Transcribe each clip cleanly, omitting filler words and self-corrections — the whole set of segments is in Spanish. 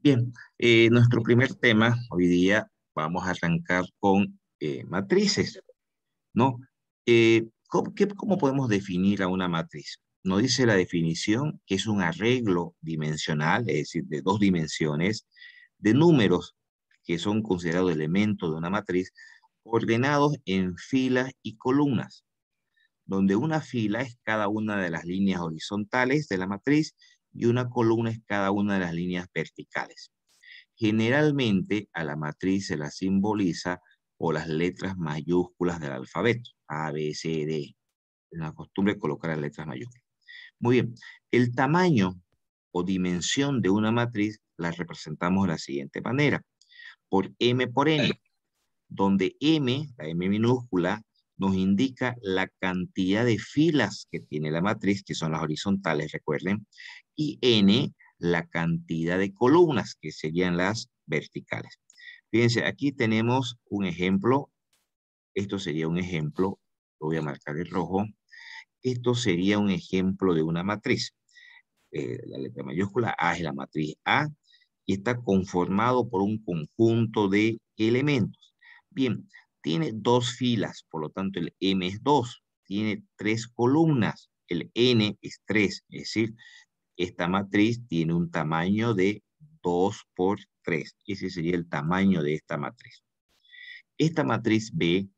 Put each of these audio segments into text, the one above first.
Bien, nuestro primer tema hoy día vamos a arrancar con matrices, ¿no? ¿Cómo podemos definir a una matriz? Nos dice la definición que es un arreglo dimensional, es decir, de dos dimensiones, de números que son considerados elementos de una matriz, ordenados en filas y columnas, donde una fila es cada una de las líneas horizontales de la matriz y una columna es cada una de las líneas verticales. Generalmente a la matriz se la simboliza por las letras mayúsculas del alfabeto, A, B, C, D. Es una costumbre colocar las letras mayúsculas. Muy bien, el tamaño o dimensión de una matriz la representamos de la siguiente manera, por M por N, donde M, la M minúscula, nos indica la cantidad de filas que tiene la matriz, que son las horizontales, recuerden, y N, la cantidad de columnas, que serían las verticales. Fíjense, aquí tenemos un ejemplo. Esto sería un ejemplo. Lo voy a marcar en rojo. Esto sería un ejemplo de una matriz. La letra mayúscula A es la matriz A y está conformado por un conjunto de elementos. Bien, tiene dos filas, por lo tanto el M es 2. Tiene tres columnas, el N es 3, es decir, esta matriz tiene un tamaño de 2 por 3. Ese sería el tamaño de esta matriz. Esta matriz B,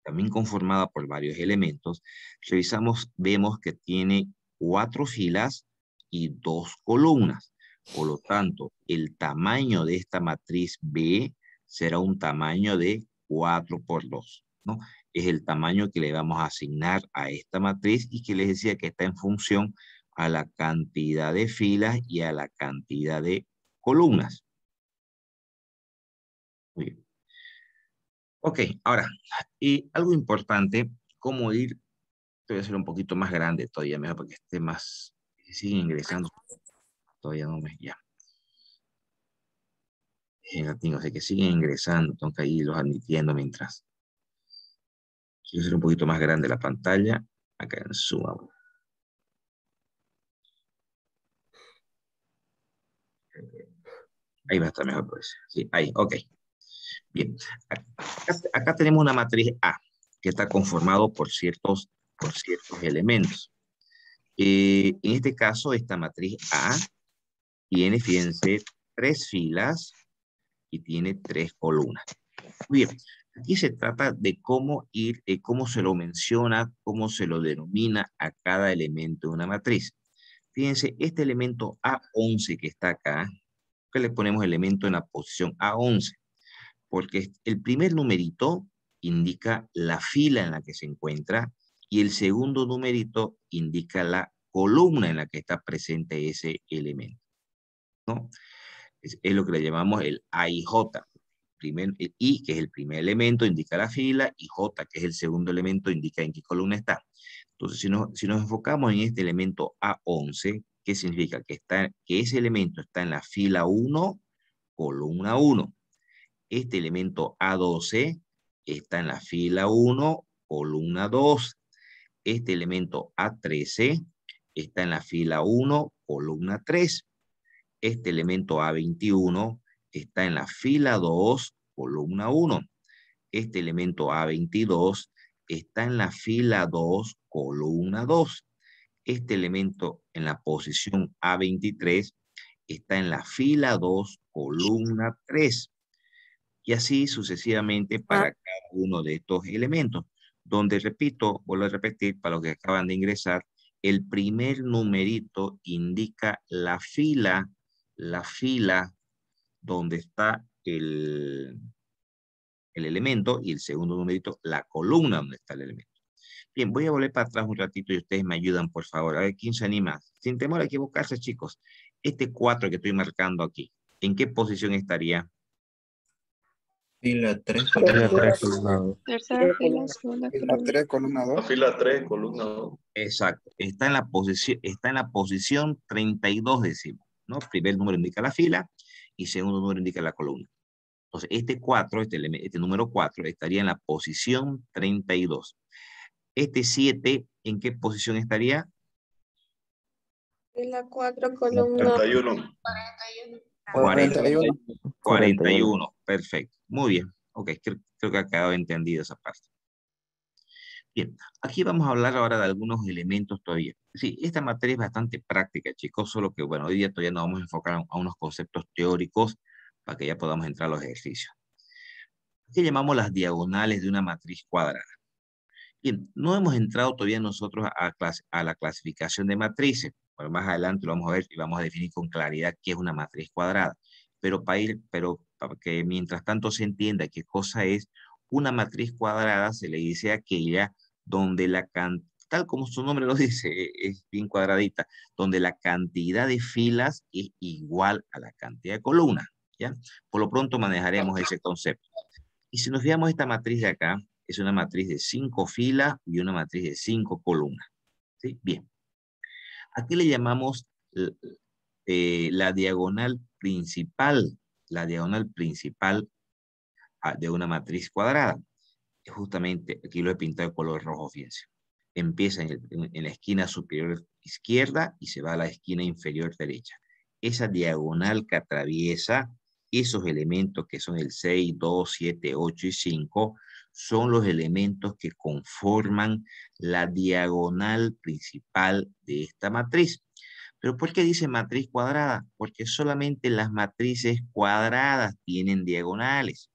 también conformada por varios elementos, revisamos, vemos que tiene 4 filas y 2 columnas. Por lo tanto, el tamaño de esta matriz B será un tamaño de 4 por 2, ¿no? Es el tamaño que le vamos a asignar a esta matriz y que les decía que está en función a la cantidad de filas y a la cantidad de columnas. Muy bien. Ok, ahora, y algo importante, cómo ir, te voy a hacer un poquito más grande todavía, mejor para que esté más, sigue ingresando, todavía no me, ya. Así que siguen ingresando, tengo que irlos admitiendo mientras. Quiero hacer un poquito más grande la pantalla, acá en Zoom. Ahí va a estar mejor, pues. Sí, ahí, ok. Bien, acá tenemos una matriz A, que está conformado por ciertos elementos. En este caso, esta matriz A tiene, fíjense, 3 filas y tiene 3 columnas. Bien, aquí se trata de cómo ir, cómo se lo menciona, cómo se lo denomina a cada elemento de una matriz. Fíjense, este elemento A11 que está acá, que le ponemos elemento en la posición A11, porque el primer numerito indica la fila en la que se encuentra y el segundo numerito indica la columna en la que está presente ese elemento, ¿no? Es lo que le llamamos el A y J. El I, que es el primer elemento, indica la fila, y J, que es el segundo elemento, indica en qué columna está. Entonces, si nos enfocamos en este elemento A11, ¿qué significa? Que ese elemento está en la fila 1, columna 1. Este elemento A12 está en la fila 1, columna 2. Este elemento A13 está en la fila 1, columna 3. Este elemento A21 está en la fila 2, columna 1. Este elemento A22 está en la fila 2, columna 2. Este elemento en la posición A23 está en la fila 2, columna 3. Y así sucesivamente para cada uno de estos elementos, donde repito, vuelvo a repetir para los que acaban de ingresar, el primer numerito indica la fila donde está el elemento y el segundo numerito, la columna donde está el elemento. Bien, voy a volver para atrás un ratito y ustedes me ayudan, por favor. A ver, ¿quién se anima? Sin temor a equivocarse, chicos. Este 4 que estoy marcando aquí, ¿en qué posición estaría? Fila 3, Fila 3, columna 2. columna 2. Tercera fila, segunda Fila columna. 3, columna 2. Fila 3, columna 2. Exacto. Está en la posición 32, decimos, ¿no? Primer número indica la fila y segundo número indica la columna. Entonces, este 4, este número 4, estaría en la posición 32. Este 7, ¿en qué posición estaría? Fila 4, columna 41. 41. 40, 41. 41, perfecto. Muy bien. Ok, creo que ha quedado entendido esa parte. Bien, aquí vamos a hablar ahora de algunos elementos todavía. Sí, esta materia es bastante práctica, chicos, solo que, bueno, hoy día todavía nos vamos a enfocar a unos conceptos teóricos para que ya podamos entrar a los ejercicios. ¿Qué llamamos las diagonales de una matriz cuadrada? Bien, no hemos entrado todavía nosotros a la clasificación de matrices. Bueno, más adelante lo vamos a ver y vamos a definir con claridad qué es una matriz cuadrada. Pero para que mientras tanto se entienda qué cosa es, una matriz cuadrada se le dice a aquella donde tal como su nombre lo dice, es bien cuadradita, donde la cantidad de filas es igual a la cantidad de columnas, ¿ya? Por lo pronto manejaremos ese concepto. Y si nos fijamos esta matriz de acá, es una matriz de 5 filas y una matriz de 5 columnas. ¿Sí? Bien. Aquí le llamamos la diagonal principal. La diagonal principal de una matriz cuadrada. Justamente aquí lo he pintado de color rojo, fíjense. Empieza en la esquina superior izquierda y se va a la esquina inferior derecha. Esa diagonal que atraviesa esos elementos que son el 6, 2, 7, 8 y 5, son los elementos que conforman la diagonal principal de esta matriz. ¿Pero por qué dice matriz cuadrada? Porque solamente las matrices cuadradas tienen diagonales,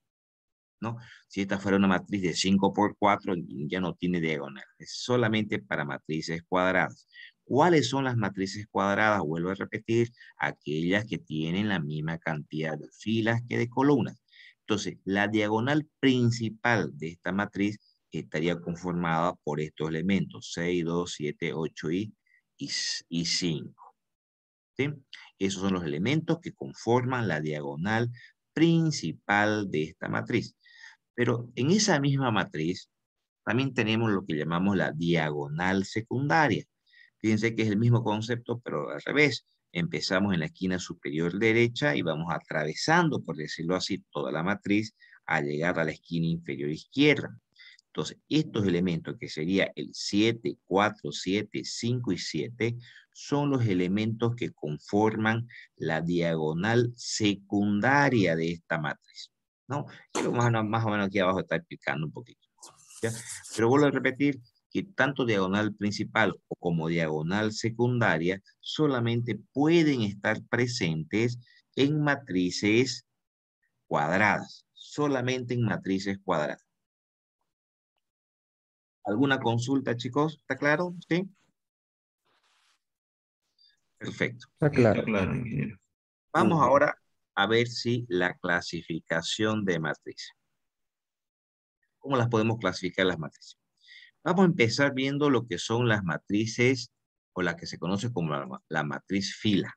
¿no? Si esta fuera una matriz de 5 por 4, ya no tiene diagonal. Es solamente para matrices cuadradas. ¿Cuáles son las matrices cuadradas? Vuelvo a repetir, aquellas que tienen la misma cantidad de filas que de columnas. Entonces, la diagonal principal de esta matriz estaría conformada por estos elementos, 6, 2, 7, 8 y 5. ¿Sí? Esos son los elementos que conforman la diagonal principal de esta matriz. Pero en esa misma matriz también tenemos lo que llamamos la diagonal secundaria. Fíjense que es el mismo concepto, pero al revés. Empezamos en la esquina superior derecha y vamos atravesando, por decirlo así, toda la matriz a llegar a la esquina inferior izquierda. Entonces, estos elementos, que sería el 7, 4, 7, 5 y 7, son los elementos que conforman la diagonal secundaria de esta matriz, ¿no? Y lo más o menos aquí abajo está explicando un poquito, ¿ya? Pero vuelvo a repetir que tanto diagonal principal o como diagonal secundaria solamente pueden estar presentes en matrices cuadradas, solamente en matrices cuadradas. ¿Alguna consulta, chicos? ¿Está claro? ¿Sí? Perfecto. Está Sí, está claro. claro, ingeniero. Vamos ahora a ver si la clasificación de matrices. ¿Cómo las podemos clasificar las matrices? Vamos a empezar viendo lo que son las matrices o la que se conoce como la matriz fila.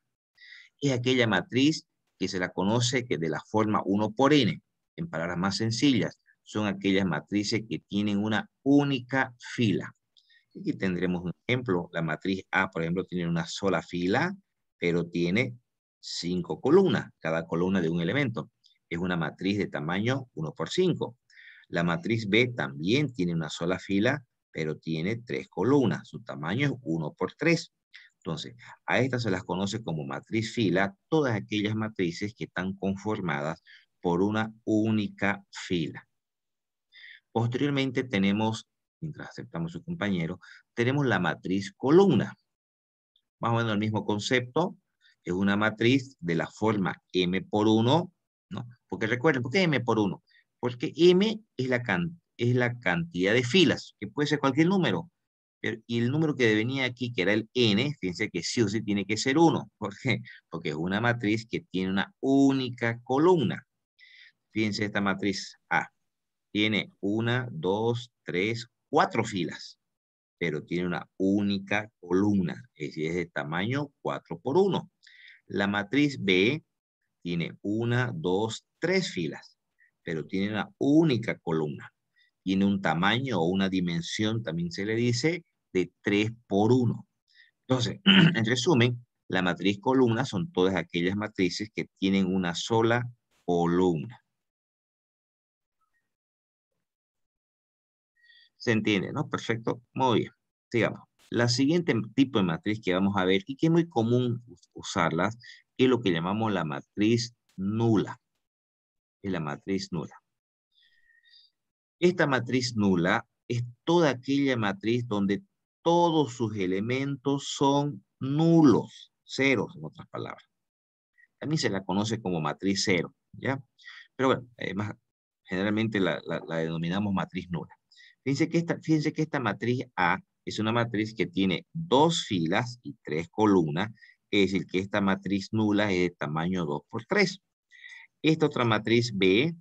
Es aquella matriz que se la conoce que de la forma 1 por n. En palabras más sencillas, son aquellas matrices que tienen una única fila. Aquí tendremos un ejemplo. La matriz A, por ejemplo, tiene una sola fila, pero tiene 5 columnas, cada columna de un elemento. Es una matriz de tamaño 1 por 5. La matriz B también tiene una sola fila, pero tiene 3 columnas. Su tamaño es 1 por 3. Entonces, a estas se las conoce como matriz fila, todas aquellas matrices que están conformadas por una única fila. Posteriormente tenemos, mientras aceptamos su compañero, tenemos la matriz columna. Más o menos el mismo concepto, es una matriz de la forma M por 1, ¿no? Porque recuerden, ¿por qué M por 1? Porque M es la cantidad de filas, que puede ser cualquier número. Y el número que venía aquí, que era el N, fíjense que sí o sí tiene que ser 1. ¿Por qué? Porque es una matriz que tiene una única columna. Fíjense esta matriz A. Tiene 1, 2, 3, 4 filas, pero tiene una única columna, es decir, es de tamaño 4 por 1. La matriz B tiene 1, 2, 3 filas, pero tiene una única columna. Tiene un tamaño o una dimensión, también se le dice, de 3 por 1. Entonces, en resumen, la matriz columna son todas aquellas matrices que tienen una sola columna. ¿Se entiende, no? Perfecto. Muy bien. Sigamos. La siguiente tipo de matriz que vamos a ver y que es muy común usarlas es lo que llamamos la matriz nula. Es la matriz nula. Esta matriz nula es toda aquella matriz donde todos sus elementos son nulos, ceros en otras palabras. También se la conoce como matriz cero, ¿ya? Pero bueno, generalmente la denominamos matriz nula. Fíjense que esta matriz A es una matriz que tiene 2 filas y 3 columnas, es decir, que esta matriz nula es de tamaño 2 por 3. Esta otra matriz B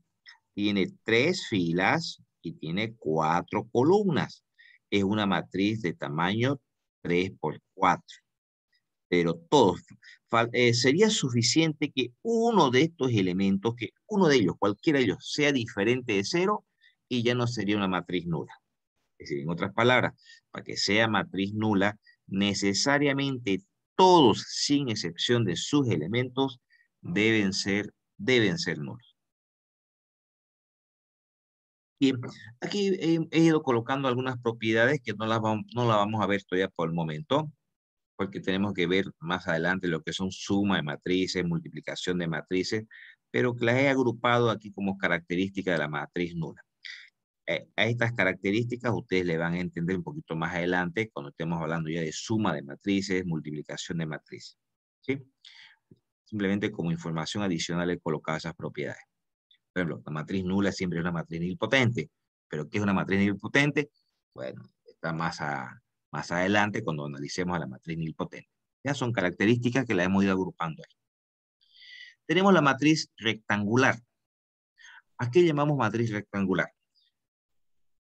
tiene 3 filas y tiene 4 columnas. Es una matriz de tamaño 3 por 4. Pero todos, sería suficiente que uno de estos elementos, que uno de ellos, cualquiera de ellos, sea diferente de 0 y ya no sería una matriz nula. Es decir, en otras palabras, para que sea matriz nula, necesariamente todos, sin excepción de sus elementos, deben ser nulos. Bien, aquí he ido colocando algunas propiedades que no las vamos a ver todavía por el momento, porque tenemos que ver más adelante lo que son suma de matrices, multiplicación de matrices, pero que las he agrupado aquí como características de la matriz nula. A estas características ustedes le van a entender un poquito más adelante cuando estemos hablando ya de suma de matrices, multiplicación de matrices. ¿Sí? Simplemente como información adicional he colocado esas propiedades. Por ejemplo, la matriz nula siempre es una matriz nilpotente. ¿Pero qué es una matriz nilpotente? Bueno, está más adelante cuando analicemos a la matriz nilpotente. Ya son características que la hemos ido agrupando ahí. Tenemos la matriz rectangular. ¿A qué llamamos matriz rectangular?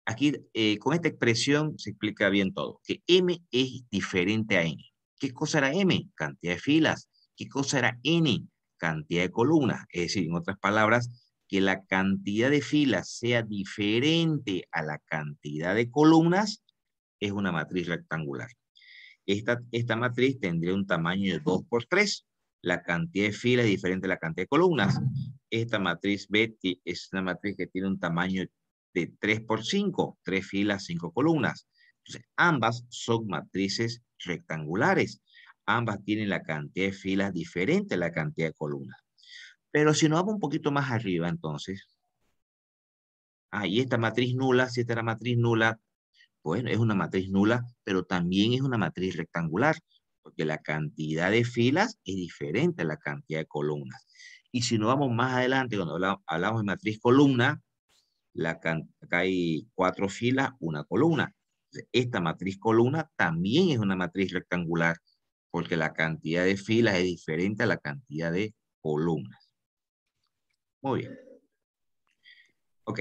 Aquí, con esta expresión se explica bien todo, que M es diferente a N. ¿Qué cosa era M? Cantidad de filas. ¿Qué cosa era N? Cantidad de columnas. Es decir, en otras palabras, que la cantidad de filas sea diferente a la cantidad de columnas es una matriz rectangular. Esta matriz tendría un tamaño de 2 por 3. La cantidad de filas es diferente a la cantidad de columnas. Esta matriz B es una matriz que tiene un tamaño de 3 por 5, 3 filas, 5 columnas. Entonces, ambas son matrices rectangulares. Ambas tienen la cantidad de filas diferente a la cantidad de columnas. Pero si nos vamos un poquito más arriba, entonces, y esta matriz nula, si esta es la matriz nula, bueno, es una matriz nula, pero también es una matriz rectangular, porque la cantidad de filas es diferente a la cantidad de columnas. Y si nos vamos más adelante, cuando hablamos de matriz columna, acá hay 4 filas, una columna. Esta matriz columna también es una matriz rectangular, porque la cantidad de filas es diferente a la cantidad de columnas. Muy bien. Ok.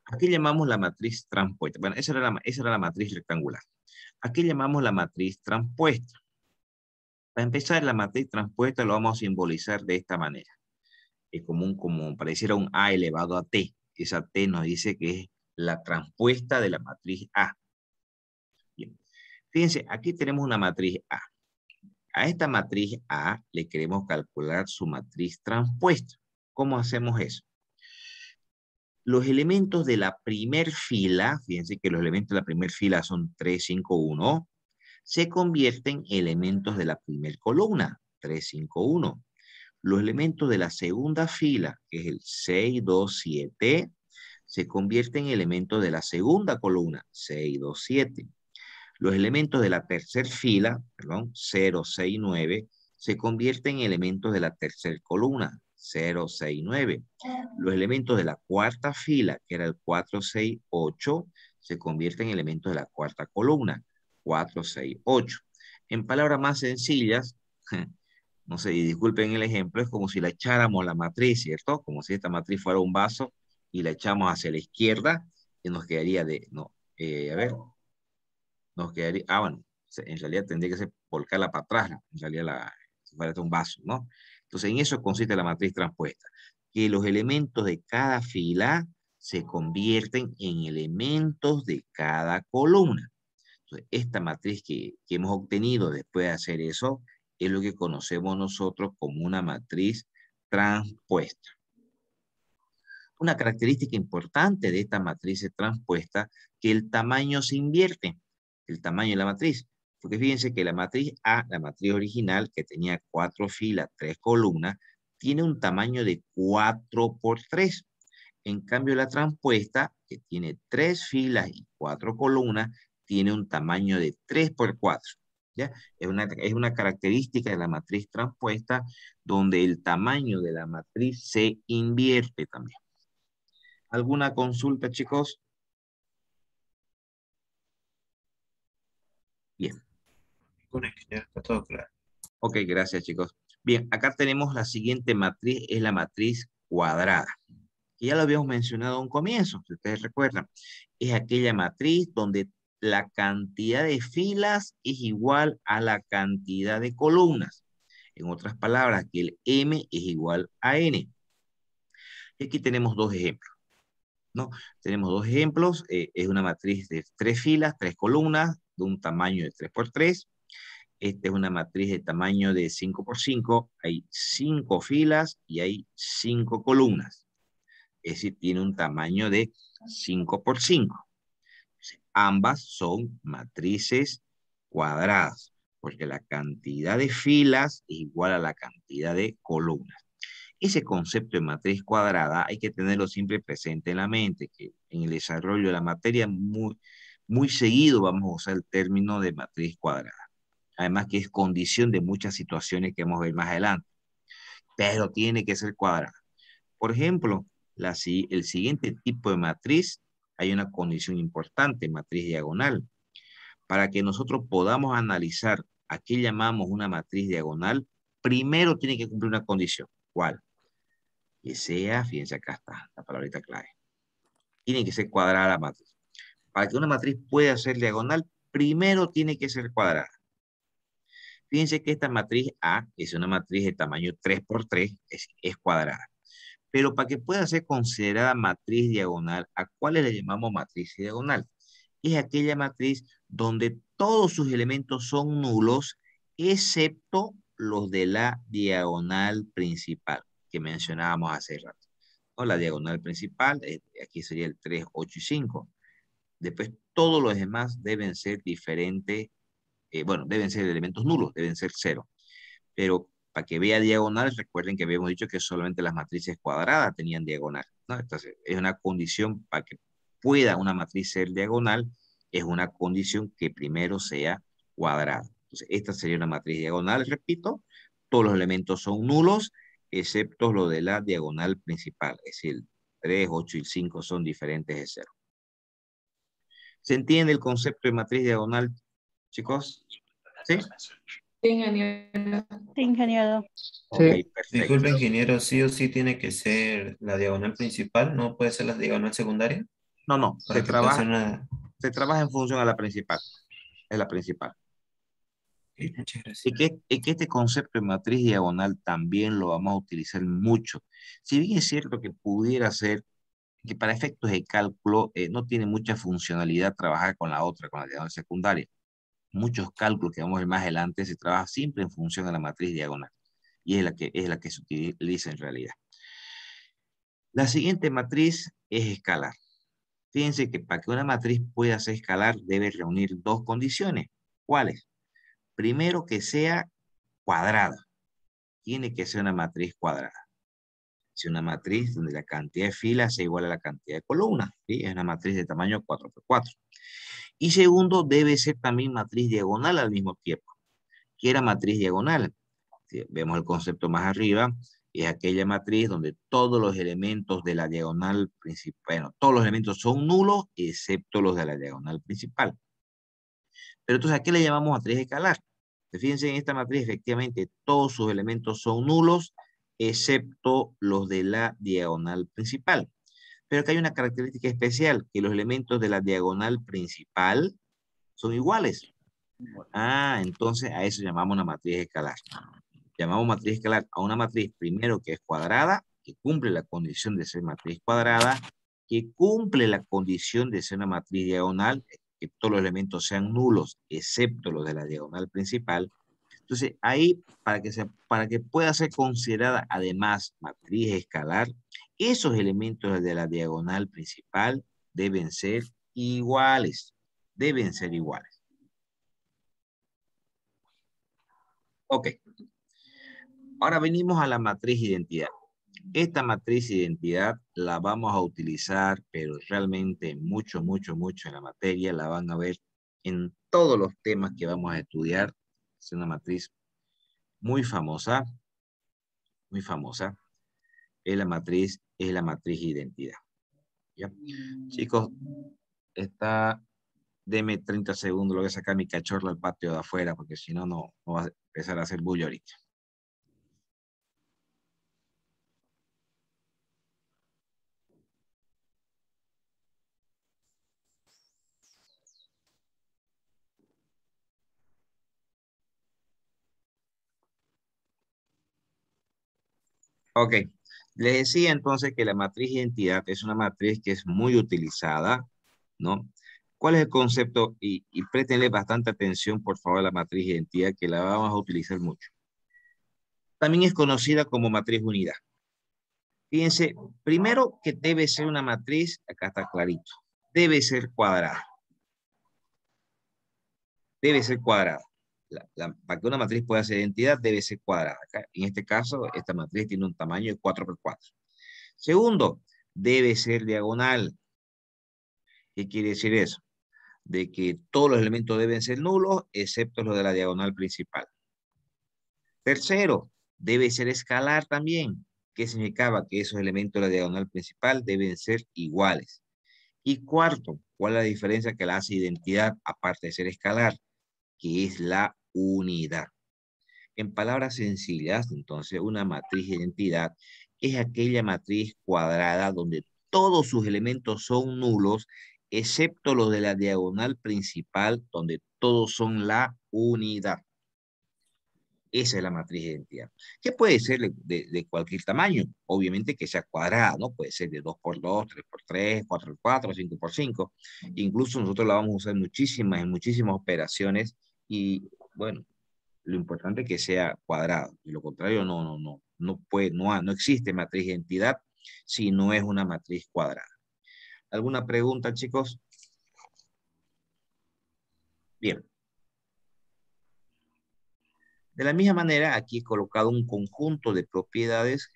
Aquí llamamos la matriz transpuesta. Bueno, esa era la matriz rectangular. Aquí llamamos la matriz transpuesta. Para empezar, la matriz transpuesta lo vamos a simbolizar de esta manera. Es como pareciera un A elevado a T. Esa T nos dice que es la transpuesta de la matriz A. Bien. Fíjense, aquí tenemos una matriz A. A esta matriz A le queremos calcular su matriz transpuesta. ¿Cómo hacemos eso? Los elementos de la primer fila, fíjense que los elementos de la primer fila son 3, 5, 1, se convierten en elementos de la primera columna, 3, 5, 1. Los elementos de la segunda fila, que es el 6, 2, 7, se convierten en elementos de la segunda columna, 6, 2, 7. Los elementos de la tercera fila, 0, 6, 9, se convierten en elementos de la tercera columna, 0, 6, 9. Los elementos de la cuarta fila, que era el 4, 6, 8, se convierten en elementos de la cuarta columna, 4, 6, 8. En palabras más sencillas, no sé, y disculpen el ejemplo, es como si le echáramos la matriz, ¿cierto? Como si esta matriz fuera un vaso y la echamos hacia la izquierda y nos quedaría a ver, nos quedaría, bueno, en realidad tendría que ser volcarla para atrás, en realidad si fuera un vaso, ¿no? Entonces en eso consiste la matriz transpuesta, que los elementos de cada fila se convierten en elementos de cada columna. Entonces, esta matriz que hemos obtenido después de hacer eso es lo que conocemos nosotros como una matriz transpuesta. Una característica importante de esta matriz transpuesta que el tamaño se invierte, el tamaño de la matriz. Porque fíjense que la matriz A, la matriz original, que tenía 4 filas, 3 columnas, tiene un tamaño de 4 por 3. En cambio, la transpuesta, que tiene 3 filas y 4 columnas, tiene un tamaño de 3 por 4. ¿Ya? Es una característica de la matriz transpuesta donde el tamaño de la matriz se invierte también. ¿Alguna consulta, chicos? Bien. Está todo claro. Ok, gracias, chicos. Bien, acá tenemos la siguiente matriz, es la matriz cuadrada. Que ya lo habíamos mencionado a un comienzo, si ustedes recuerdan. Es aquella matriz donde la cantidad de filas es igual a la cantidad de columnas. En otras palabras, que el M es igual a N. Y aquí tenemos dos ejemplos, ¿no? Tenemos dos ejemplos. Es una matriz de 3 filas, 3 columnas, de un tamaño de 3 por 3. Esta es una matriz de tamaño de 5 por 5. Hay 5 filas y hay 5 columnas. Es decir, tiene un tamaño de 5 por 5. Ambas son matrices cuadradas, porque la cantidad de filas es igual a la cantidad de columnas. Ese concepto de matriz cuadrada hay que tenerlo siempre presente en la mente, que en el desarrollo de la materia muy seguido vamos a usar el término de matriz cuadrada. Además que es condición de muchas situaciones que vamos a ver más adelante, pero tiene que ser cuadrada. Por ejemplo, el siguiente tipo de matriz, hay una condición importante, matriz diagonal. Para que nosotros podamos analizar a qué llamamos una matriz diagonal, primero tiene que cumplir una condición. ¿Cuál? Que sea, fíjense acá está la palabrita clave. Tiene que ser cuadrada la matriz. Para que una matriz pueda ser diagonal, primero tiene que ser cuadrada. Fíjense que esta matriz A es una matriz de tamaño 3 por 3, es cuadrada. Pero para que pueda ser considerada matriz diagonal, ¿a cuáles le llamamos matriz diagonal? Es aquella matriz donde todos sus elementos son nulos, excepto los de la diagonal principal, que mencionábamos hace rato. ¿No? La diagonal principal, aquí sería el 3, 8 y 5. Después, todos los demás deben ser diferentes, bueno, deben ser elementos nulos, deben ser cero. Pero para que vea diagonal, recuerden que habíamos dicho que solamente las matrices cuadradas tenían diagonal, ¿no? Entonces, es una condición para que pueda una matriz ser diagonal, es una condición que primero sea cuadrada. Entonces, esta sería una matriz diagonal, repito, todos los elementos son nulos, excepto lo de la diagonal principal, es decir, 3, 8 y 5 son diferentes de cero. ¿Se entiende el concepto de matriz diagonal, chicos? ¿Sí? Sí, ingeniero. Sí, ingeniero. Ok, Sí. perfecto. Disculpe, ingeniero, sí o sí tiene que ser la diagonal principal, no puede ser la diagonal secundaria, No, no, para que pueda ser una... se trabaja en función a la principal, es la principal. Ok, muchas gracias. Y que este concepto de matriz diagonal también lo vamos a utilizar mucho. Si bien es cierto que pudiera ser que para efectos de cálculo no tiene mucha funcionalidad trabajar con la otra, con la diagonal secundaria. Muchos cálculos que vamos a ver más adelante se trabaja siempre en función a la matriz diagonal. Y es la que se utiliza en realidad. La siguiente matriz es escalar. Fíjense que para que una matriz pueda ser escalar debe reunir dos condiciones. ¿Cuáles? Primero, que sea cuadrada. Tiene que ser una matriz cuadrada. Es una matriz donde la cantidad de filas sea igual a la cantidad de columnas. ¿Sí? Es una matriz de tamaño 4 por 4. Y segundo, debe ser también matriz diagonal al mismo tiempo. ¿Qué era matriz diagonal? Si vemos el concepto más arriba, es aquella matriz donde todos los elementos de la diagonal principal, bueno, todos los elementos son nulos, excepto los de la diagonal principal. Pero entonces, ¿a qué le llamamos matriz escalar? Fíjense en esta matriz, efectivamente, todos sus elementos son nulos, excepto los de la diagonal principal. Pero que hay una característica especial, que los elementos de la diagonal principal son iguales. Ah, entonces a eso llamamos una matriz escalar. Llamamos matriz escalar a una matriz primero que es cuadrada, que cumple la condición de ser matriz cuadrada, que cumple la condición de ser una matriz diagonal, que todos los elementos sean nulos, excepto los de la diagonal principal. Entonces, ahí, para que pueda ser considerada además matriz escalar, esos elementos de la diagonal principal deben ser iguales. Deben ser iguales. Ok. Ahora venimos a la matriz identidad. Esta matriz identidad la vamos a utilizar, pero realmente mucho, mucho, mucho en la materia. La van a ver en todos los temas que vamos a estudiar. Es una matriz muy famosa, muy famosa. Es la matriz identidad. ¿Ya? Chicos, deme 30 segundos, lo voy a sacar mi cachorro al patio de afuera, porque si no, no va a empezar a hacer bullo ahorita. Ok, les decía entonces que la matriz identidad es una matriz que es muy utilizada, ¿no? ¿Cuál es el concepto? Y préstenle bastante atención, por favor, a la matriz identidad, que la vamos a utilizar mucho. También es conocida como matriz unidad. Fíjense, primero que debe ser una matriz, acá está clarito, debe ser cuadrada. Debe ser cuadrada. Para que una matriz pueda ser identidad, debe ser cuadrada. Acá, en este caso, esta matriz tiene un tamaño de 4×4. Segundo, debe ser diagonal. ¿Qué quiere decir eso? De que todos los elementos deben ser nulos, excepto los de la diagonal principal. Tercero, debe ser escalar también. ¿Qué significaba? Que esos elementos de la diagonal principal deben ser iguales. Y cuarto, ¿cuál es la diferencia que la hace identidad, aparte de ser escalar? Que es la unidad. En palabras sencillas, entonces, una matriz de identidad es aquella matriz cuadrada donde todos sus elementos son nulos, excepto los de la diagonal principal, donde todos son la unidad. Esa es la matriz de identidad, que puede ser de cualquier tamaño, obviamente que sea cuadrada, ¿no? Puede ser de 2×2, 3×3, 4×4, 5×5. Incluso nosotros la vamos a usar en muchísimas operaciones y, bueno, lo importante es que sea cuadrado. De lo contrario, no existe matriz de identidad si no es una matriz cuadrada. ¿Alguna pregunta, chicos? Bien. De la misma manera, aquí he colocado un conjunto de propiedades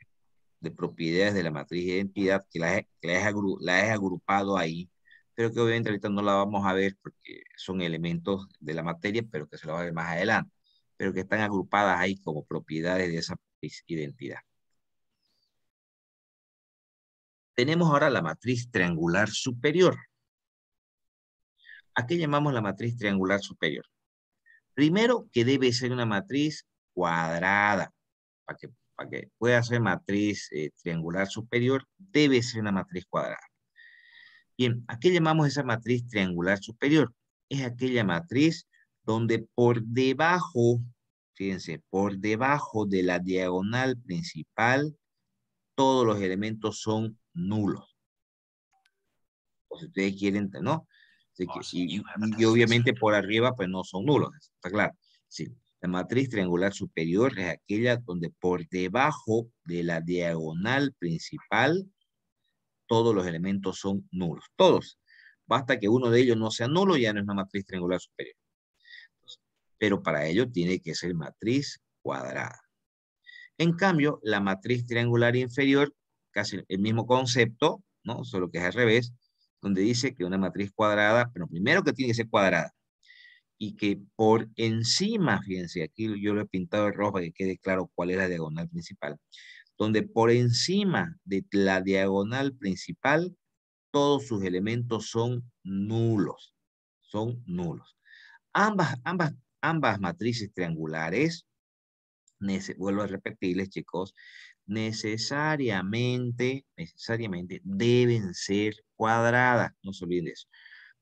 de la matriz de identidad que la he agrupado ahí, pero que obviamente ahorita no la vamos a ver porque son elementos de la materia, pero que se lo va a ver más adelante, pero que están agrupadas ahí como propiedades de esa matriz identidad. Tenemos ahora la matriz triangular superior. ¿A qué llamamos la matriz triangular superior? Primero, que debe ser una matriz cuadrada. Para que pueda ser matriz triangular superior, debe ser una matriz cuadrada. Bien, ¿a qué llamamos esa matriz triangular superior? Es aquella matriz donde por debajo, fíjense, por debajo de la diagonal principal, todos los elementos son nulos. O si ustedes quieren, ¿no? Y obviamente por arriba, pues no son nulos, está claro. Sí, la matriz triangular superior es aquella donde por debajo de la diagonal principal, todos los elementos son nulos. Todos. Basta que uno de ellos no sea nulo, ya no es una matriz triangular superior. Pero para ello tiene que ser matriz cuadrada. En cambio, la matriz triangular inferior, casi el mismo concepto, ¿no? Solo que es al revés, donde dice que una matriz cuadrada, pero primero que tiene que ser cuadrada, y que por encima, fíjense, aquí yo lo he pintado de rojo para que quede claro cuál es la diagonal principal, donde por encima de la diagonal principal, todos sus elementos son nulos, son nulos. Ambas matrices triangulares, vuelvo a repetirles, chicos, necesariamente deben ser cuadradas. No se olviden de eso.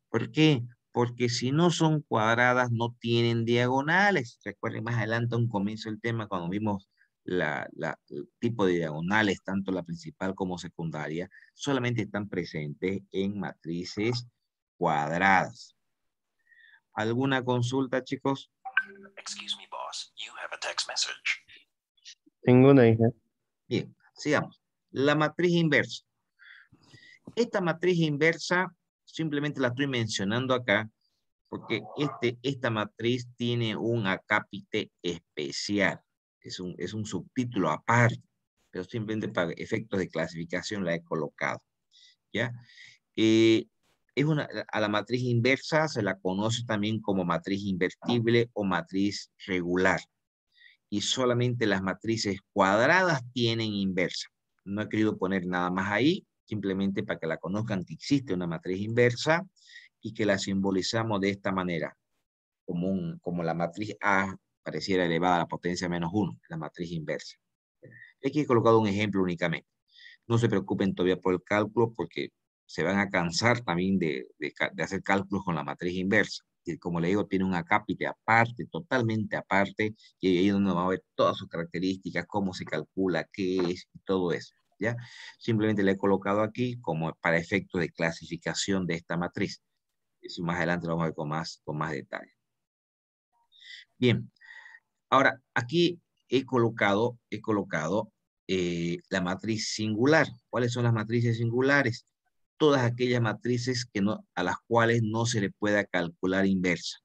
¿Por qué? Porque si no son cuadradas, no tienen diagonales. Recuerden más adelante, un comienzo del tema, cuando vimos el tipo de diagonales, tanto la principal como secundaria, solamente están presentes en matrices cuadradas. ¿Alguna consulta, chicos? Excuse me, boss. You have a text message. Ninguna, hija. Bien, sigamos. La matriz inversa. Esta matriz inversa, simplemente la estoy mencionando acá, porque esta matriz tiene un acápite especial. Es un subtítulo aparte, pero simplemente para efectos de clasificación la he colocado, ¿ya? A la matriz inversa se la conoce también como matriz invertible o matriz regular. Y solamente las matrices cuadradas tienen inversa. No he querido poner nada más ahí, simplemente para que la conozcan que existe una matriz inversa y que la simbolizamos de esta manera, como la matriz A pareciera elevada a la potencia -1, la matriz inversa. Aquí he colocado un ejemplo únicamente. No se preocupen todavía por el cálculo porque se van a cansar también de hacer cálculos con la matriz inversa. Y como le digo, tiene un acápite aparte, totalmente aparte, y ahí es donde vamos a ver todas sus características, cómo se calcula, qué es, y todo eso, ¿ya? Simplemente le he colocado aquí como para efectos de clasificación de esta matriz. Eso más adelante lo vamos a ver con más detalle. Bien, ahora aquí he colocado la matriz singular. ¿Cuáles son las matrices singulares? Todas aquellas matrices a las cuales no se le pueda calcular inversa.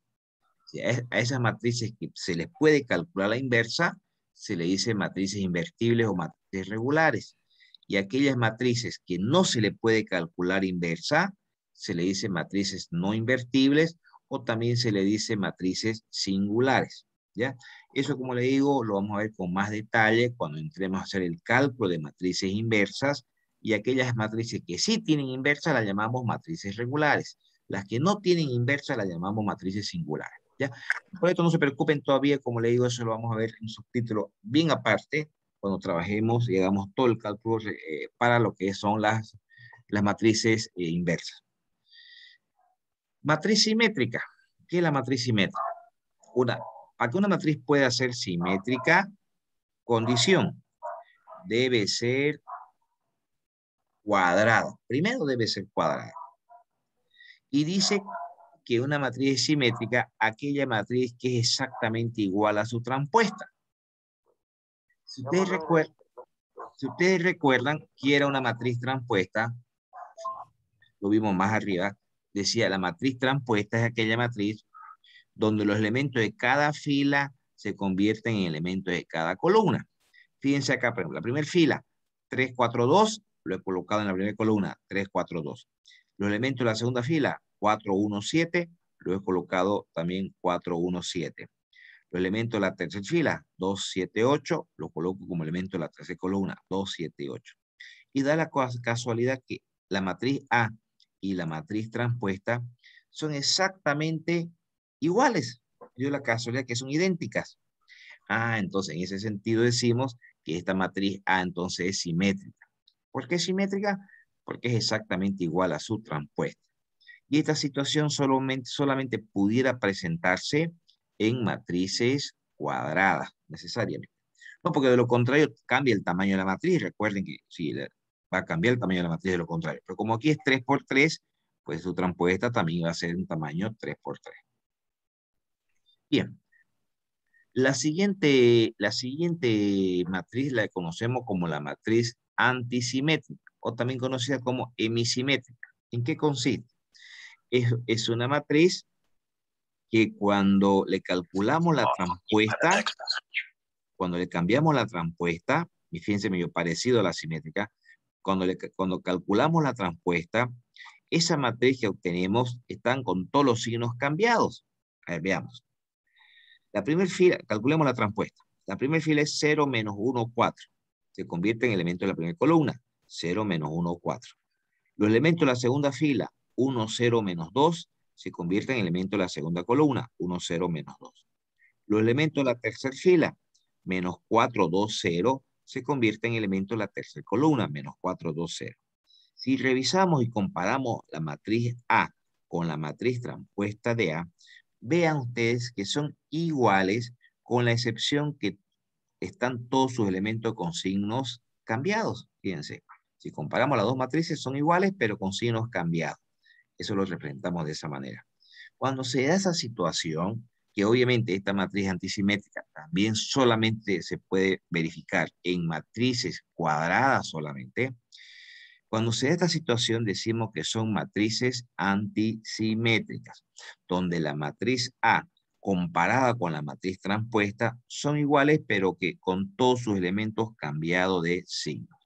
Si a esas matrices que se les puede calcular la inversa, se le dice matrices invertibles o matrices regulares. Y aquellas matrices que no se le puede calcular inversa, se le dice matrices no invertibles o también se le dice matrices singulares, ¿ya? Eso, como le digo, lo vamos a ver con más detalle cuando entremos a hacer el cálculo de matrices inversas, y aquellas matrices que sí tienen inversa las llamamos matrices regulares. Las que no tienen inversa las llamamos matrices singulares, ¿ya? Por esto no se preocupen todavía, como le digo, eso lo vamos a ver en subtítulo bien aparte, cuando trabajemos y hagamos todo el cálculo para lo que son las matrices inversas. Matriz simétrica. ¿Qué es la matriz simétrica? Para que una matriz pueda ser simétrica, condición, debe ser cuadrada. Primero debe ser cuadrada. Y dice que una matriz es simétrica, aquella matriz que es exactamente igual a su transpuesta. Si ustedes recuerdan que era una matriz transpuesta, lo vimos más arriba, decía la matriz transpuesta es aquella matriz donde los elementos de cada fila se convierten en elementos de cada columna. Fíjense acá, por ejemplo, la primera fila, 3, 4, 2, lo he colocado en la primera columna, 3, 4, 2. Los elementos de la segunda fila, 4, 1, 7, lo he colocado también 4, 1, 7. Los elementos de la tercera fila, 2, 7, 8, lo coloco como elemento de la tercera columna, 2, 7, 8. Y da la casualidad que la matriz A y la matriz transpuesta son exactamente iguales. Dio la casualidad que son idénticas. Entonces en ese sentido decimos que esta matriz A entonces es simétrica. ¿Por qué es simétrica? Porque es exactamente igual a su transpuesta. Y esta situación solamente pudiera presentarse en matrices cuadradas, necesariamente. No, porque de lo contrario cambia el tamaño de la matriz. Recuerden que sí, va a cambiar el tamaño de la matriz de lo contrario. Pero como aquí es 3 por 3, pues su transpuesta también va a ser un tamaño 3 por 3. Bien. La siguiente matriz la conocemos como la matriz antisimétrica o también conocida como hemisimétrica. ¿En qué consiste? Es una matriz que cuando le calculamos la transpuesta, cuando le cambiamos la transpuesta, y fíjense medio parecido a la simétrica, cuando calculamos la transpuesta, esa matriz que obtenemos están con todos los signos cambiados. A ver, veamos. La primera fila, calculemos la transpuesta. La primera fila es 0, menos 1, 4. Se convierte en elemento de la primera columna. 0, menos 1, 4. Los elementos de la segunda fila, 1, 0, menos 2, se convierten en elementos de la segunda columna. 1, 0, menos 2. Los elementos de la tercera fila, menos 4, 2, 0, se convierten en elementos de la tercera columna. Menos 4, 2, 0. Si revisamos y comparamos la matriz A con la matriz transpuesta de A, vean ustedes que son iguales con la excepción que están todos sus elementos con signos cambiados. Fíjense, si comparamos las dos matrices son iguales pero con signos cambiados. Eso lo representamos de esa manera. Cuando se da esa situación, que obviamente esta matriz antisimétrica también solamente se puede verificar en matrices cuadradas solamente, Cuando se da esta situación decimos que son matrices antisimétricas, donde la matriz A comparada con la matriz transpuesta son iguales, pero que con todos sus elementos cambiados de signo.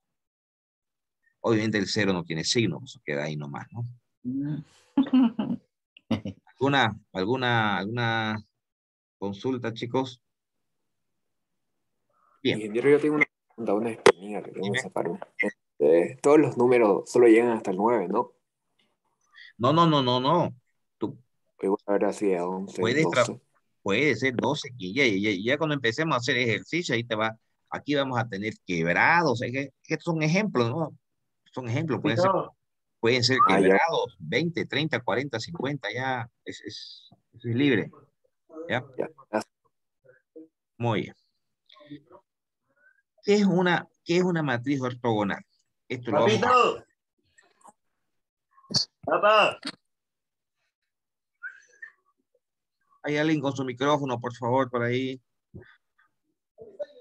Obviamente el 0 no tiene signo, eso queda ahí nomás, ¿no? ¿Alguna consulta, chicos? Bien. Ingeniero, yo tengo una pregunta, una espinilla que tengo Dime. que sacarme. Todos los números solo llegan hasta el 9, ¿no? No. Tú Igual a ver así a 11, puedes 12. puede ser 12, que ya cuando empecemos a hacer ejercicio, ahí te va, aquí vamos a tener quebrados, que son ejemplos, ¿no? Son ejemplos, pueden ser Ah, ya. quebrados, 20, 30, 40, 50, ya es libre, ¿ya? Ya. Muy bien. ¿Qué es una matriz ortogonal? Esto lo vamos a... ¡Papito! ¡Papá! ¿Hay alguien con su micrófono, por favor, por ahí?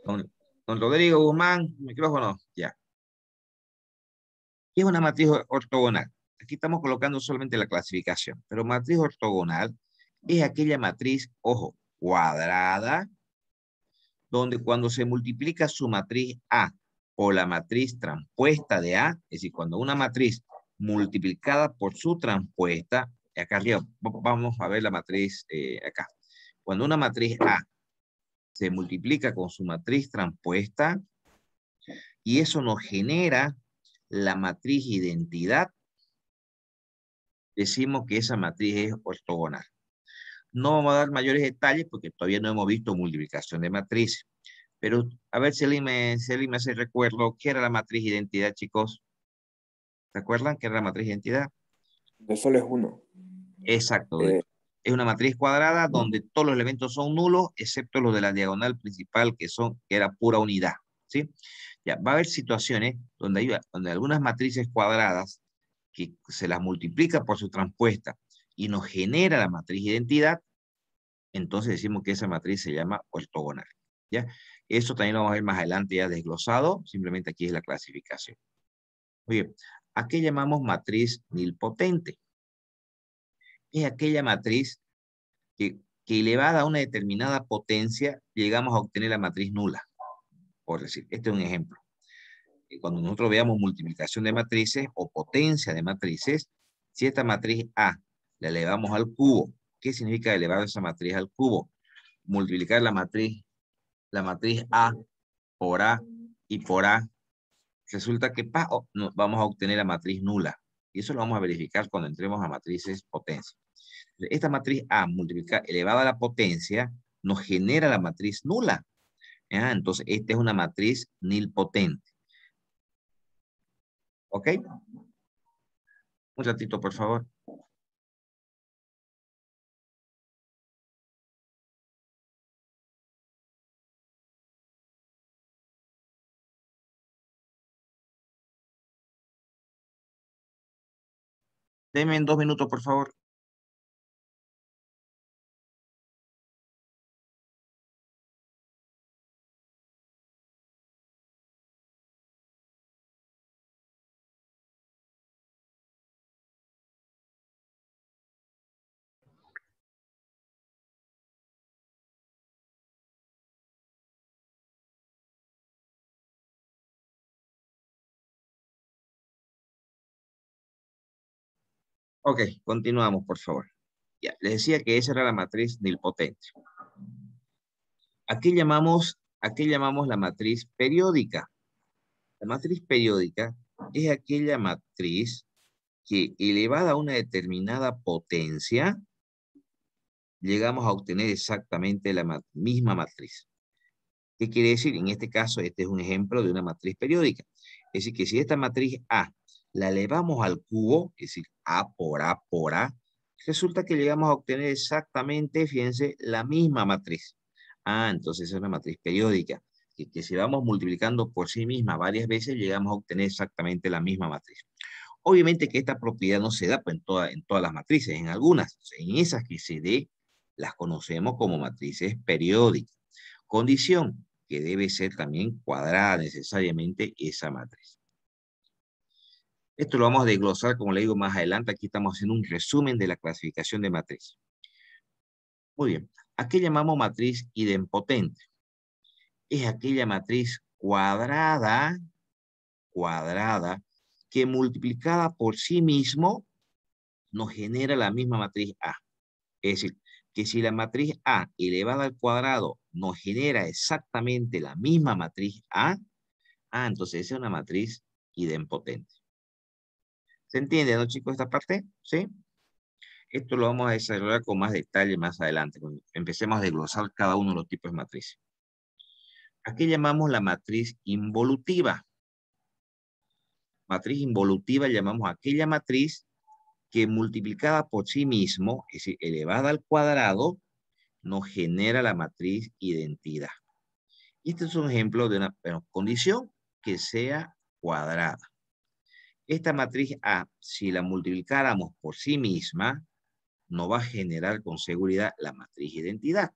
Don Rodrigo Guzmán, micrófono, ya. ¿Qué es una matriz ortogonal? Aquí estamos colocando solamente la clasificación, pero matriz ortogonal es aquella matriz, ojo, cuadrada, donde cuando se multiplica su matriz A por la matriz transpuesta de A, es decir, cuando una matriz multiplicada por su transpuesta, acá arriba, vamos a ver la matriz acá. Cuando una matriz A se multiplica con su matriz transpuesta, y eso nos genera la matriz identidad, decimos que esa matriz es ortogonal. No vamos a dar mayores detalles porque todavía no hemos visto multiplicación de matrices. Pero a ver si alguien me hace recuerdo, ¿qué era la matriz identidad, chicos? ¿Recuerdan qué era la matriz identidad? De solo es uno. Exacto. Eh, Es una matriz cuadrada donde todos los elementos son nulos, excepto los de la diagonal principal, que era pura unidad. ¿Sí? Ya, va a haber situaciones donde algunas matrices cuadradas que se las multiplica por su transpuesta y nos genera la matriz identidad, entonces decimos que esa matriz se llama ortogonal. ¿Ya? Eso también lo vamos a ver más adelante ya desglosado, simplemente aquí es la clasificación. Oye, ¿a qué llamamos matriz nilpotente? Es aquella matriz que elevada a una determinada potencia llegamos a obtener la matriz nula. Por decir, este es un ejemplo. Cuando nosotros veamos multiplicación de matrices o potencia de matrices, si esta matriz A la elevamos al cubo, ¿qué significa elevar esa matriz al cubo? Multiplicar la matriz A por A y por A, resulta que vamos a obtener la matriz nula. Y eso lo vamos a verificar cuando entremos a matrices potencia. Esta matriz A multiplicada elevada a la potencia nos genera la matriz nula. Entonces, esta es una matriz nilpotente. ¿Ok? Un ratito, por favor. Denme en 2 minutos, por favor. Ok, continuamos, por favor. Ya, les decía que esa era la matriz nilpotente. ¿A qué llamamos la matriz periódica? La matriz periódica es aquella matriz que elevada a una determinada potencia, llegamos a obtener exactamente la misma matriz. ¿Qué quiere decir? En este caso, este es un ejemplo de una matriz periódica. Es decir, que si esta matriz A la elevamos al cubo, es decir, A por A por A, resulta que llegamos a obtener exactamente, fíjense, la misma matriz. Entonces es una matriz periódica, que si vamos multiplicando por sí misma varias veces, llegamos a obtener exactamente la misma matriz. Obviamente que esta propiedad no se da pues, en todas las matrices, en algunas. En esas que se dé, las conocemos como matrices periódicas. Condición, que debe ser también cuadrada necesariamente esa matriz. Esto lo vamos a desglosar, como le digo, más adelante. Aquí estamos haciendo un resumen de la clasificación de matriz. Muy bien. ¿A qué llamamos matriz idempotente? Es aquella matriz cuadrada, que multiplicada por sí mismo nos genera la misma matriz A. Es decir, que si la matriz A elevada al cuadrado nos genera exactamente la misma matriz A, entonces esa es una matriz idempotente. ¿Se entiende, no, chicos, esta parte? ¿Sí? Esto lo vamos a desarrollar con más detalle más adelante, cuando empecemos a desglosar cada uno de los tipos de matrices. ¿A qué llamamos la matriz involutiva? Matriz involutiva llamamos a aquella matriz que multiplicada por sí mismo, es decir, elevada al cuadrado, nos genera la matriz identidad. Y este es un ejemplo de una condición que sea cuadrada. Esta matriz A, si la multiplicáramos por sí misma, no va a generar con seguridad la matriz identidad.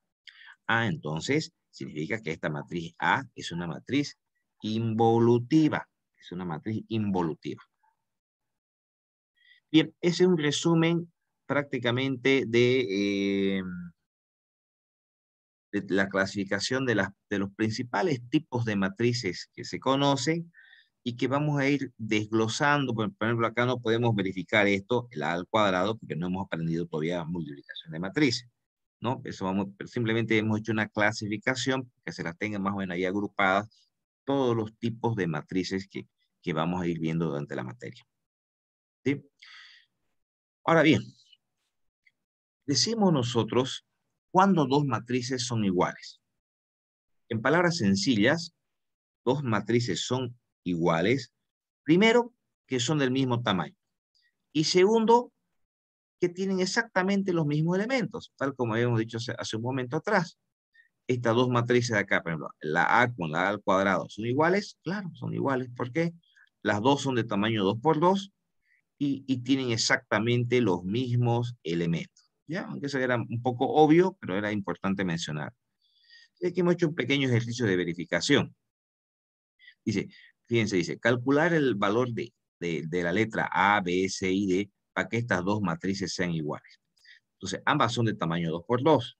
Entonces, significa que esta matriz A es una matriz involutiva. Es una matriz involutiva. Bien, ese es un resumen prácticamente de la clasificación de los principales tipos de matrices que se conocen y que vamos a ir desglosando. Por ejemplo, acá no podemos verificar esto, el A al cuadrado, porque no hemos aprendido todavía multiplicación de matrices, ¿no? Eso simplemente hemos hecho una clasificación que se las tengan más o menos ahí agrupadas, todos los tipos de matrices que vamos a ir viendo durante la materia. ¿Sí? Ahora bien, decimos nosotros cuando dos matrices son iguales. En palabras sencillas, dos matrices son iguales. Primero, que son del mismo tamaño. Y segundo, que tienen exactamente los mismos elementos, tal como habíamos dicho hace un momento atrás. Estas dos matrices de acá, por ejemplo, la A con la A al cuadrado, ¿son iguales? Claro, son iguales. ¿Por qué? Las dos son de tamaño 2 por 2 y tienen exactamente los mismos elementos. ¿Ya? Aunque eso era un poco obvio, pero era importante mencionar. Aquí hemos hecho un pequeño ejercicio de verificación. Dice, fíjense, dice, calcular el valor de la letra A, B, C y D para que estas dos matrices sean iguales. Entonces, ambas son de tamaño 2 por 2.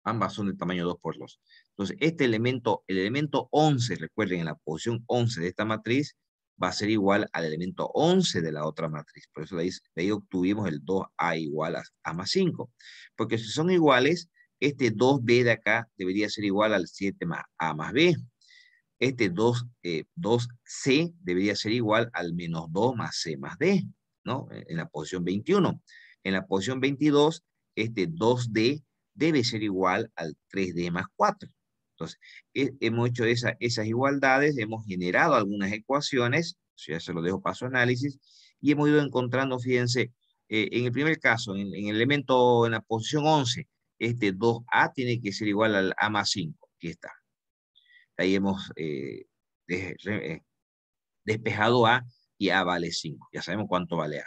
Ambas son de tamaño 2 por 2. Entonces, este elemento, el elemento 11, recuerden, en la posición 11 de esta matriz, va a ser igual al elemento 11 de la otra matriz. Por eso de ahí obtuvimos el 2A igual a A más 5. Porque si son iguales, este 2B de acá debería ser igual al 7 más A más B. Este 2C debería ser igual al menos 2 más C más D, ¿no? En la posición 21. En la posición 22, este 2D debe ser igual al 3D más 4. Entonces, hemos hecho esas igualdades, hemos generado algunas ecuaciones, ya se lo dejo para su análisis, y hemos ido encontrando, fíjense, en el primer caso, en el elemento, en la posición 11, este 2A tiene que ser igual al A más 5. Aquí está. Ahí hemos despejado A y A vale 5. Ya sabemos cuánto vale A.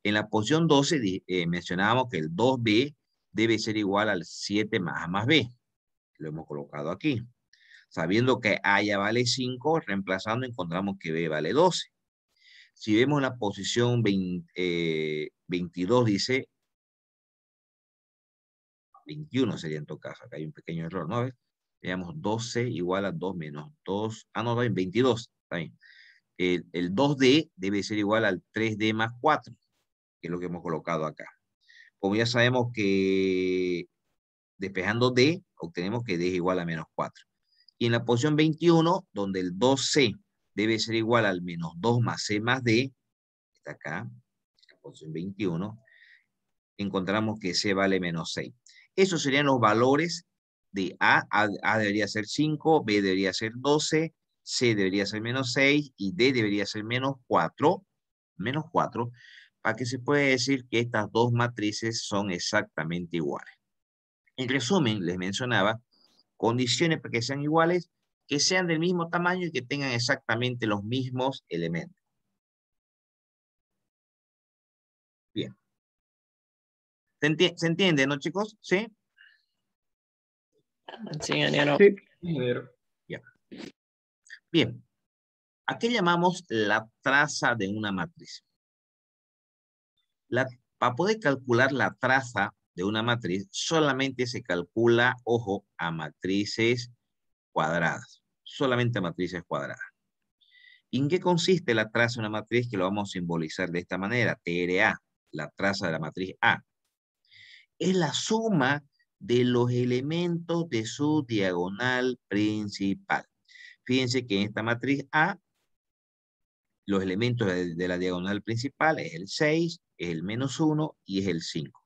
En la posición 12 mencionábamos que el 2B debe ser igual al 7 más A más B. Lo hemos colocado aquí. Sabiendo que A ya vale 5, reemplazando encontramos que B vale 12. Si vemos la posición 22, dice 21 sería en todo caso. Acá hay un pequeño error, ¿no ves? Veamos 12 igual a 2 menos 2. No, 22. Está bien. El 2D debe ser igual al 3D más 4, que es lo que hemos colocado acá. Como ya sabemos que despejando D, obtenemos que D es igual a menos 4. Y en la posición 21, donde el 2C debe ser igual al menos 2 más C más D, está acá, en la posición 21, encontramos que C vale menos 6. Esos serían los valores de A. A debería ser 5, B debería ser 12, C debería ser menos 6 y D debería ser menos 4, para que se pueda decir que estas dos matrices son exactamente iguales. En resumen, les mencionaba, condiciones para que sean iguales, que sean del mismo tamaño y que tengan exactamente los mismos elementos. Bien. ¿Se entiende, no, chicos? ¿Sí? Sí, ingeniero. Sí. Ya. Bien. ¿A qué llamamos la traza de una matriz? Para poder calcular la traza de una matriz, solamente se calcula, ojo, a matrices cuadradas. Solamente a matrices cuadradas. ¿Y en qué consiste la traza de una matriz? Que lo vamos a simbolizar de esta manera. TRA, la traza de la matriz A. Es la suma de los elementos de su diagonal principal. Fíjense que en esta matriz A, los elementos de la diagonal principal es el 6, es el -1 y es el 5.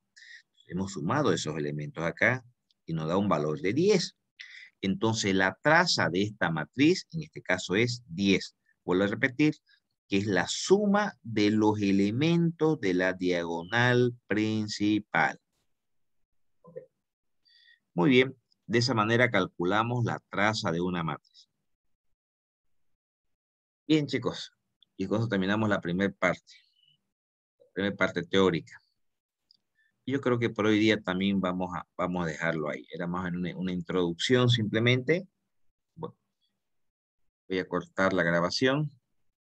Hemos sumado esos elementos acá y nos da un valor de 10. Entonces la traza de esta matriz, en este caso es 10. Vuelvo a repetir, que es la suma de los elementos de la diagonal principal. Muy bien, de esa manera calculamos la traza de una matriz. Bien, chicos, y con eso terminamos la primera parte teórica. Yo creo que por hoy día también vamos a dejarlo ahí. Era más en una introducción simplemente. Bueno, voy a cortar la grabación.